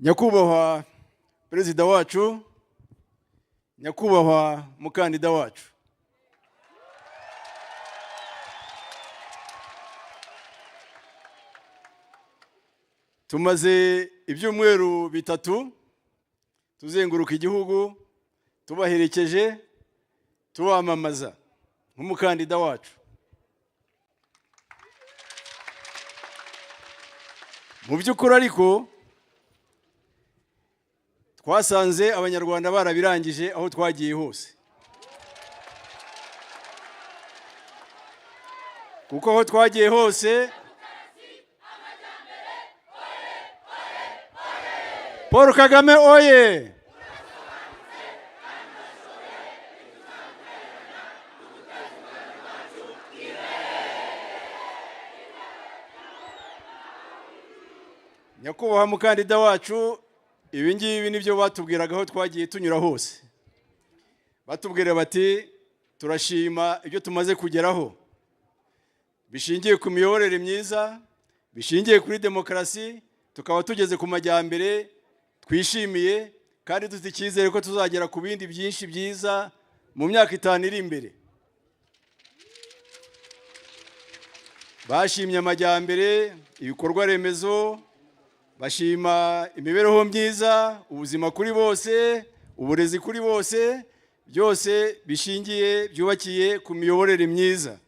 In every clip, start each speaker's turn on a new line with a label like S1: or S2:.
S1: nyakubahwa perezida wacu, nyakubahwa mukandida wacu, tumaze ibyumweru bitatu tuzenguruka igihugu tubaherekeje tubamamaza nk'umukandida wacu. Mu by'ukuri ariko twasanze abanyarwanda barabirangije aho twagiye hose, kuko aho twagiye hose Paul Kagame oye! Nyakubahwa mukandida wacu, ibi ngibi nibyo batubwiraga aho twagiye tunyura hose. Batubwira bati turashima ibyo tumaze kugeraho, bishingiye ku miyoborere myiza, bishingiye kuri demokarasi, tukaba tugeze ku majyambere twishimiye kandi dufite icyizere ko tuzagera ku bindi byinshi byiza mu myaka 5 iri imbere. Bashimye amajyambere, ibikorwa remezo, bashima imibereho myiza, ubuzima kuri bose, uburezi kuri bose, byose bishingiye byubakiye ku miyoborere myiza.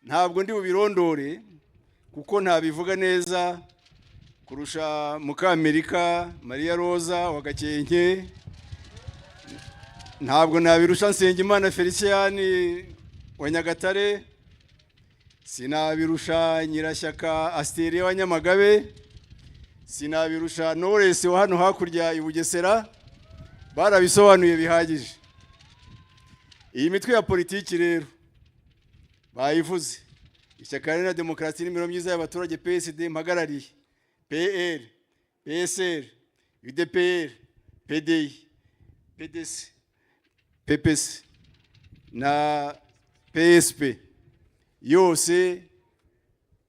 S1: Ntabwo ndi bubirondore kuko ntabivuga neza kurusha Mukamerika Maria Rosa wa Gakenke, ntabwo nabirusha Nsengimana Felician wa Nyagatare, sinabirusha Nyirashyaka Asteria wa Nyamagabe, sinabirusha Knowless wa hano hakurya i Bugesera. Barabisobanuye bihagije. Iyi mitwe ya politiki rero bayivuze, ishyaka Iharanira Demokarasi n'imibereho myiza y'abaturage PSD mpagarariye, PL, PSR, UDPR, PDI, PDC, PPS na PSP, yose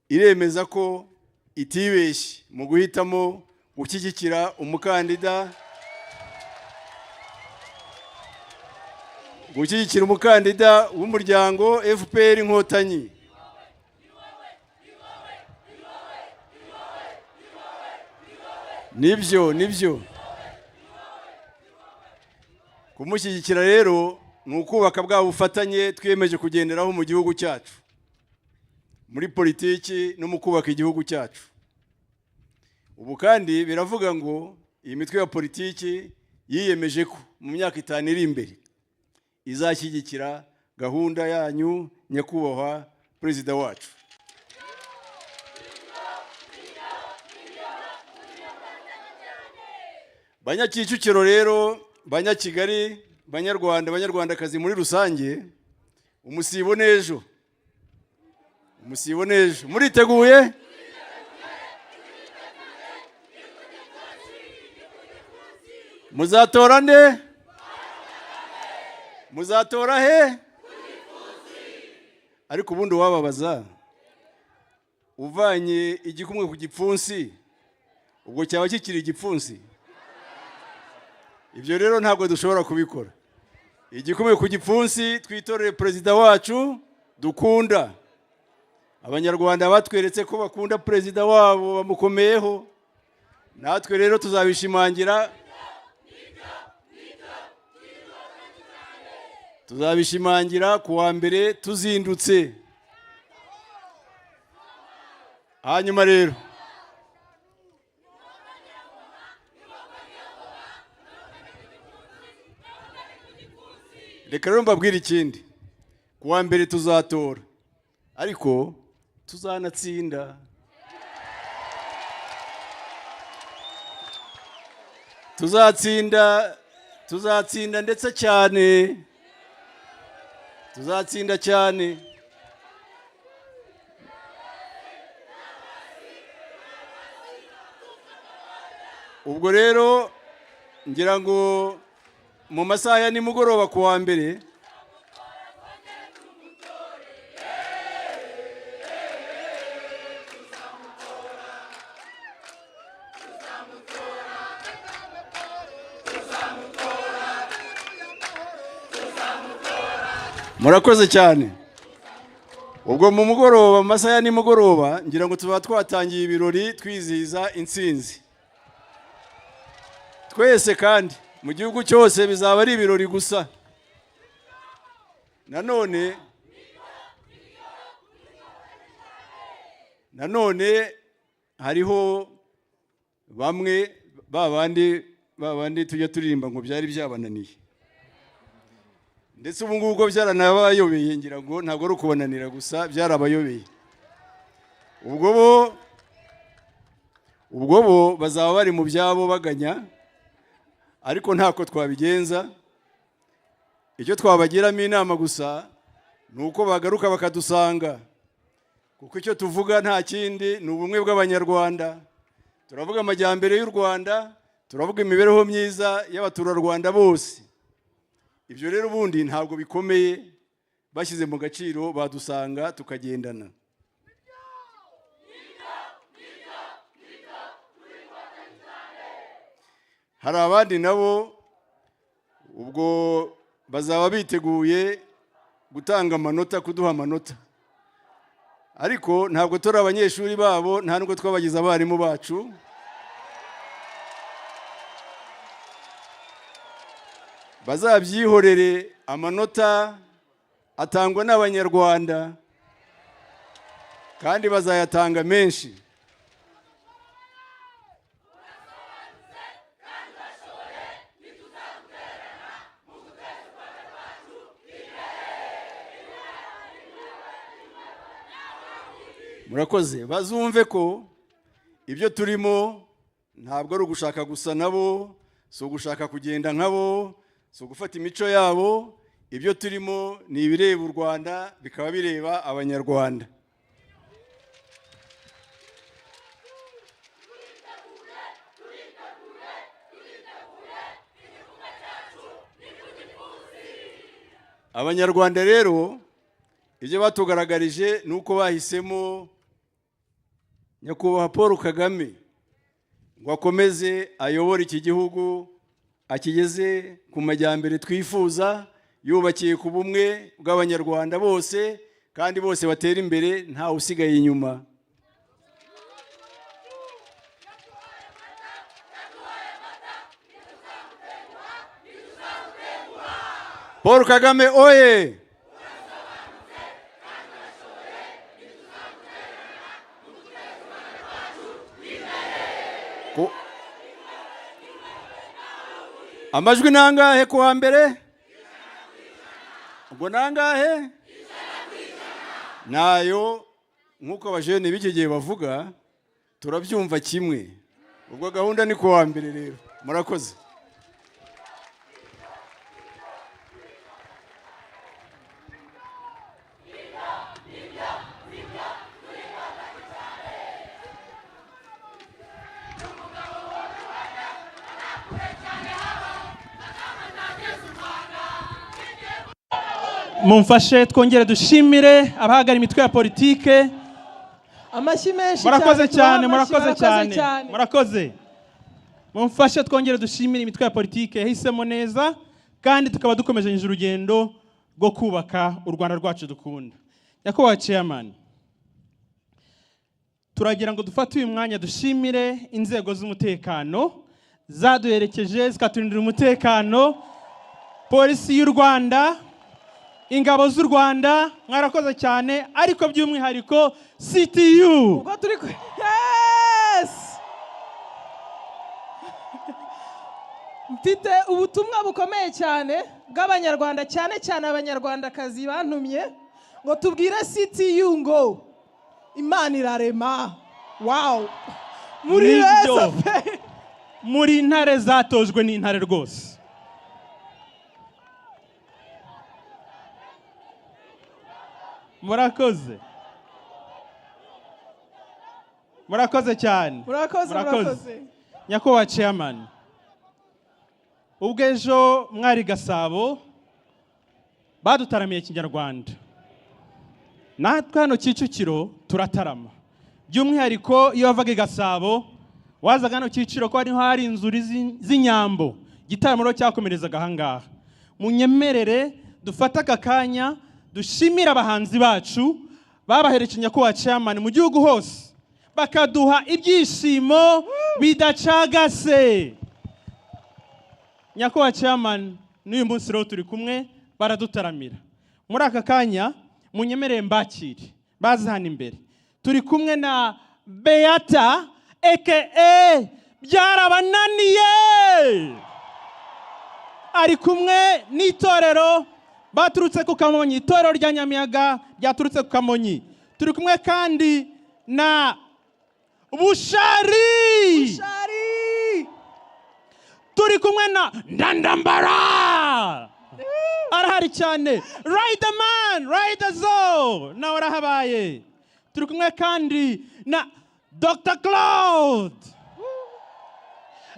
S1: iremeza ko itibeshye mu guhitamo gushyigikira umukandida, w'umuryango FPR Inkotanyi. Nibyo kumushyigikira rero ni ukubaka bwa bufatanye twiyemeje kugenderaho mu gihugu cyacu, muri politiki no mu kubaka igihugu cyacu. Ubu kandi biravuga ngo iyi mitwe ya politiki yiyemeje ko mu myaka 5 iri imbere izashyigikira gahunda yanyu, nyakubahwa perezida wacu. Banyakicukiro rero, Banyakigali, Banyarwanda, Banyarwandakazi muri rusange, umusibo n'ejo, muriteguye? Muzatora nde? Muzatora he? Ariko ubundi wababaza, uvanye igikumwe ku gipfunsi, ubwo cyaba kikiri igipfunsi? Ibyo rero ntabwo dushobora kubikora. Igikumwe ku gipfunsi, twitorere perezida wacu dukunda. Abanyarwanda batweretse ko bakunda perezida wabo, bamukomeyeho. Natwe rero tuzabishimangira. Tuzabishimangira kuwa mbere tuzindutse. Hanyuma rero reka rero mbabwire ikindi. Kuwa mbere tuzatora, ariko tuzanatsinda. Tuzatsinda ndetse cyane. Tuzatsinda cyane. Ubwo rero ngira ngo mu masaha ya nimugoroba kuwa mbere murakoze cyane. Ubwo mu mugoroba, mu masaha ya nimugoroba, ngira ngo tuba twatangiye ibirori twizihiza intsinzi. Twese kandi mu gihugu cyose bizaba ari ibirori gusa. Nanone hariho bamwe babandi tujya turirimba ngo byari byabananiye. Ndetse ubu ngubu byaranabayobeye, ngira ngo ntabwo ari ukubananira gusa, byarabayobeye. Ubwo bo bazaba bari mu byabo baganya, ariko ntako twabigenza. Icyo twabagiramo inama gusa ni uko bagaruka bakadusanga, kuko icyo tuvuga nta kindi ni ubumwe bw'Abanyarwanda. Turavuga amajyambere y'u Rwanda, turavuga imibereho myiza y'abaturarwanda bose. Ibyo rero ubundi ntabwo bikomeye, bashyize mu gaciro badusanga tukagendana. Hari abandi nabo ubwo bazaba biteguye gutanga amanota, kuduha amanota. Ariko ntabwo turi abanyeshuri babo, nta nubwo twabagize abarimu bacu. Bazabyihorere, amanota atangwa n'Abanyarwanda kandi bazayatanga menshi. Murakoze, bazumve ko ibyo turimo ntabwo ari ugushaka gusa nabo, si ugushaka kugenda nkabo, si ugufata imico yabo. Ibyo turimo ni ibireba u Rwanda, bikaba bireba Abanyarwanda. Abanyarwanda rero ibyo batugaragarije ni uko bahisemo Nyakubahwa Paul Kagame ngo akomeze ayobore iki gihugu, akigeze ku majyambere twifuza, yubakiye ku bumwe bw'Abanyarwanda bose, kandi bose batera imbere, nta usigaye inyuma. Paul Kagame oye! Amajwi nangahe kuwa mbere? Ubwo nangahe? Nayo nkuko abajene b'iki gihe bavuga, turabyumva kimwe. Ubwo gahunda ni kuwa mbere rero. Murakoze.
S2: Mumfashe twongere dushimire abahagara imitwe ya politike.
S3: Amashyi menshi
S2: cyane, murakoze cyane. Murakoze. Mumfashe twongere dushimire imitwe ya politike yahisemo neza, kandi tukaba dukomeje urugendo rwo kubaka u Rwanda rwacu dukunda. Nyakubahwa Chairman, turagira ngo dufate uyu mwanya dushimire inzego z'umutekano zaduherekeje zikaturindira umutekano, polisi y'u Rwanda, ingabo z'u Rwanda, mwarakoze cyane, ariko by'umwihariko CTU.
S3: Ubwo turi yes! Mfite ubutumwa bukomeye cyane bw'Abanyarwanda, cyane cyane Abanyarwandakazi bantumye ngo tubwire CTU ngo Imana irarema. Wow! Muri beza pe!
S2: Muri intare zatojwe n'intare rwose. Murakoze. Murakoze cyane.
S3: Murakoze.
S2: Nyakubahwa Chairman, ubwo ejo mwari Gasabo badutaramiye Kinyarwanda, natwe hano Kicukiro turatarama. By'umwihariko iyo wavaga Gasabo wazaga hano Kicukiro ko hari inzuri z'inyambo, igitaramo cyakomerezaga ahangaha. Munyemerere dufata aka kanya dushimira abahanzi bacu babaherekeje nyakubahwa chairman mu gihugu hose bakaduha ibyishimo bidacagase. Nyakubahwa chairman, n'uyu munsi rero turi kumwe baradutaramira. Muri aka kanya munyemereye mbakire baza hano imbere. Turi kumwe na Beata aka Byarabananiye, ari kumwe n'itorero baturutse ku Kamonyi, itorero rya Nyamiyaga ryaturutse ku Kamonyi. Turi kumwe kandi na Bushari. Turi kumwe na Ndandambara, arahari cyane. Riderman, Riderzo nawe arahabaye. Turi kumwe kandi na Dr. Claude,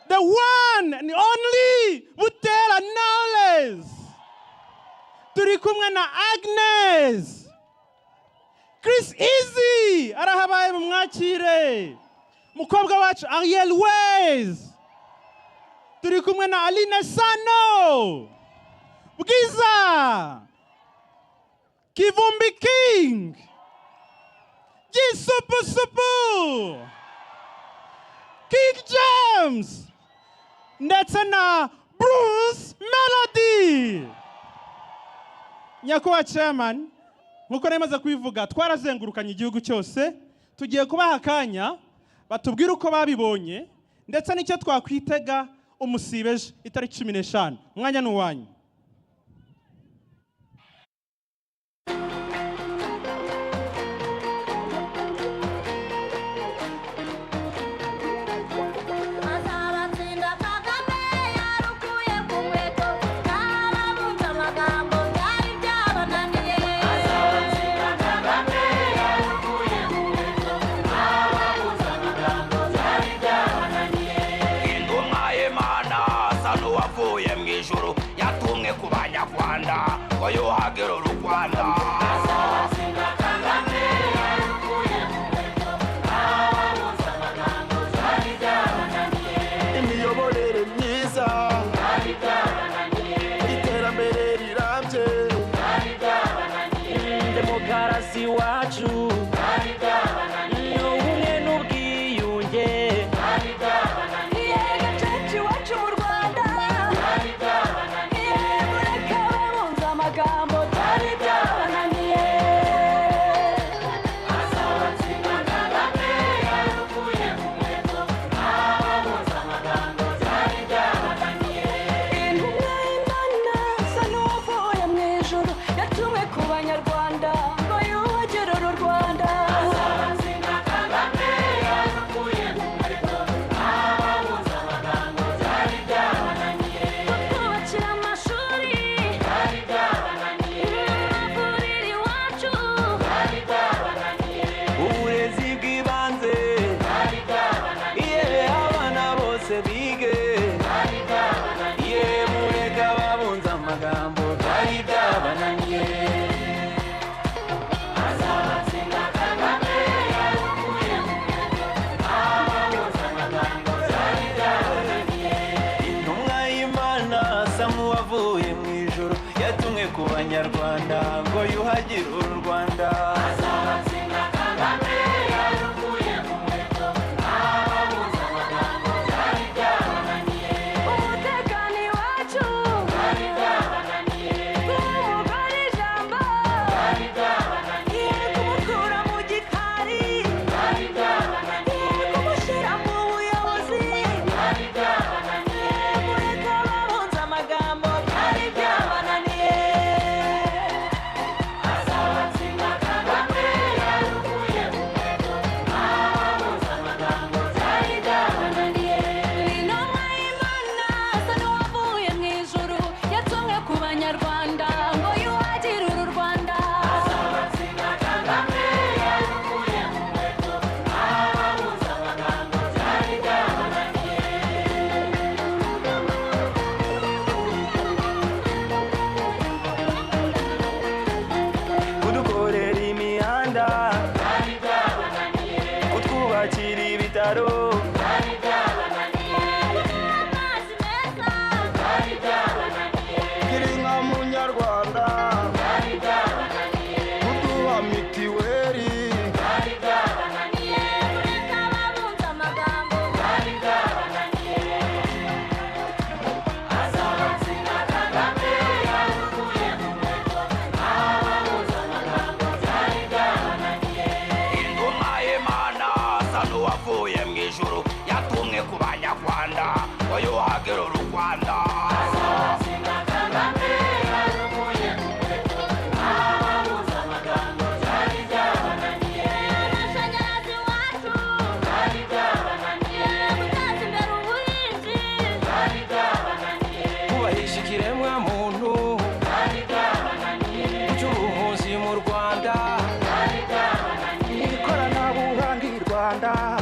S2: the one and only Butera Knowles. Turi kumwe na Agnes. Chris Easy arahabaye mu mwakire. Mukobwa wacu Ariel Ways. Turi kumwe na Aline Sano. Bwiza. Kivumbi King. Jisupu. King James. Ndetse na Bruce Melody. Nyakubahwa chairman, nkuko nemaze kubivuga twarazengurukanye igihugu cyose, tugiye kubaha akanya batubwira uko babibonye ndetse n'icyo twakwitega umusibeje itariki 15. Mwanya n'uwanyu.
S4: yatumwe ku banyarwanda ngo yuhagire u Rwanda. Imiyoborere myiza, iterambere rirambye, demokarasi wacu, ubumwe n'ubwiyunge, yatumwe ku banyarwanda ngo yuhagire u Rwanda. Azabazina Kagame yarukuye mu muheto, ababuza amagambo byari byabananiye. Umutekano iwacu byari byabananiye, umugore ijambo byari byabananiye, kumukura mu gikari byari byabananiye, kumushyira mu buyobozi byari byabananiye, mureka ababunza amagambo byari byabananiye. Azabazina Kagame yarukuye mu muheto, ababuza amagambo byari byabananiye. Intumwa y'Imana asa n'uwavuye mu ijuru, yatumwe ku banyarwanda ngo yuhagire uru Rwanda. Azabazina Kagame yarukuye mu muheto, ababuza amagambo byari byabananiye. Kudukorera imihanda byari byabananiye, kutwubakira ibitaro byari byabananiye, amazi meza byari byabananiye, gira inka munyarwanda byari byabananiye. Rwanda